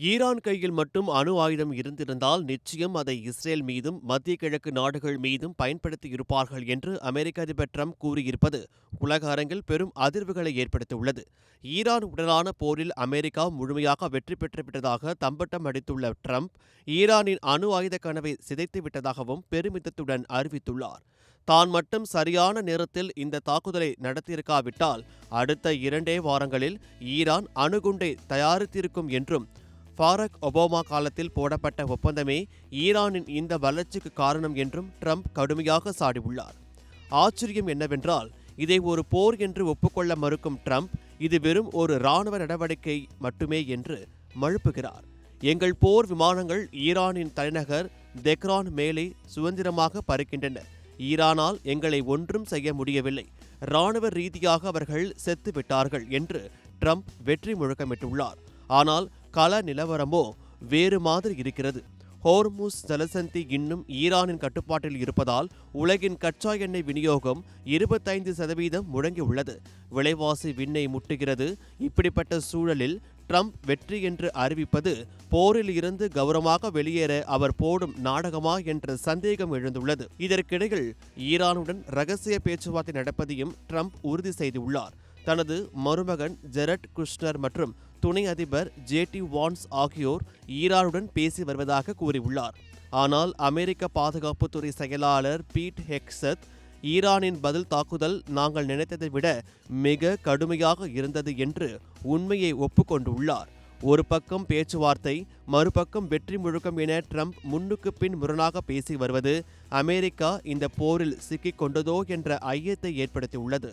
Iran கையில் மட்டும் அணு ஆயுதம் இருந்திருந்தால் நிச்சயம் அதை இஸ்ரேல் மீதும் மத்திய கிழக்கு நாடுகள் மீதும் பயன்படுத்தியிருப்பார்கள் என்று அமெரிக்க அதிபர் ட்ரம்ப் கூறியிருப்பது உலக அரங்கில் பெரும் அதிர்வுகளை ஏற்படுத்தியுள்ளது. ஈரான் உடனான போரில் அமெரிக்கா முழுமையாக வெற்றி பெற்றுவிட்டதாக தம்பட்டம் அடித்துள்ள ட்ரம்ப், ஈரானின் அணு ஆயுத கனவை சிதைத்து விட்டதாகவும் பெருமிதத்துடன் அறிவித்துள்ளார். தான் மட்டும் சரியான நேரத்தில் இந்த தாக்குதலை நடத்தியிருக்காவிட்டால் அடுத்த 2 வாரங்களில் ஈரான் அணுகுண்டை தயாரித்திருக்கும் என்றும், பாரக் ஒபாமா காலத்தில் போடப்பட்ட ஒப்பந்தமே ஈரானின் இந்த வளர்ச்சிக்கு காரணம் என்றும் ட்ரம்ப் கடுமையாக சாடியுள்ளார். ஆச்சரியம் என்னவென்றால், இதை ஒரு போர் என்று ஒப்புக்கொள்ள மறுக்கும் ட்ரம்ப், இது வெறும் ஒரு இராணுவ நடவடிக்கை மட்டுமே என்று மழுப்புகிறார். எங்கள் போர் விமானங்கள் ஈரானின் தலைநகர் தெஹ்ரான் மேலே சுதந்திரமாக பறக்கின்றன. ஈரானால் எங்களை ஒன்றும் செய்ய முடியவில்லை. இராணுவ ரீதியாக அவர்கள் செத்துவிட்டார்கள் என்று ட்ரம்ப் வெற்றி முழக்கமிட்டுள்ளார். ஆனால் கள நிலவரமோ வேறு மாதிரி இருக்கிறது. ஹோர்முஸ் ஜலசந்தி இன்னும் ஈரானின் கட்டுப்பாட்டில் இருப்பதால் உலகின் கச்சா எண்ணெய் விநியோகம் 25% முடங்கியுள்ளது. விலைவாசி விண்ணை முட்டுகிறது. இப்படிப்பட்ட சூழலில் ட்ரம்ப் வெற்றி என்று அறிவிப்பது போரில் இருந்து கௌரவமாக வெளியேற அவர் போடும் நாடகமா என்ற சந்தேகம் எழுந்துள்ளது. இதற்கிடையில் ஈரானுடன் ரகசிய பேச்சுவார்த்தை நடப்பதையும் ட்ரம்ப் உறுதி செய்துள்ளார். தனது மருமகன் ஜெரட் குஷ்னர் மற்றும் துணை அதிபர் ஜேடி வான்ஸ் ஆகியோர் ஈரானுடன் பேசி வருவதாக கூறியுள்ளார். ஆனால் அமெரிக்க பாதுகாப்புத்துறை செயலாளர் பீட் ஹெக்ஸத், ஈரானின் பதில் தாக்குதல் நாங்கள் நினைத்ததை விட மிக கடுமையாக இருந்தது என்று உண்மையை ஒப்புக்கொண்டுள்ளார். ஒரு பக்கம் பேச்சுவார்த்தை, மறுபக்கம் வெற்றி முழுக்கம் என ட்ரம்ப் முன்னுக்கு பின் முரணாக பேசி வருவது அமெரிக்கா இந்த போரில் சிக்கிக் கொண்டதோ என்ற ஐயத்தை ஏற்படுத்தியுள்ளது.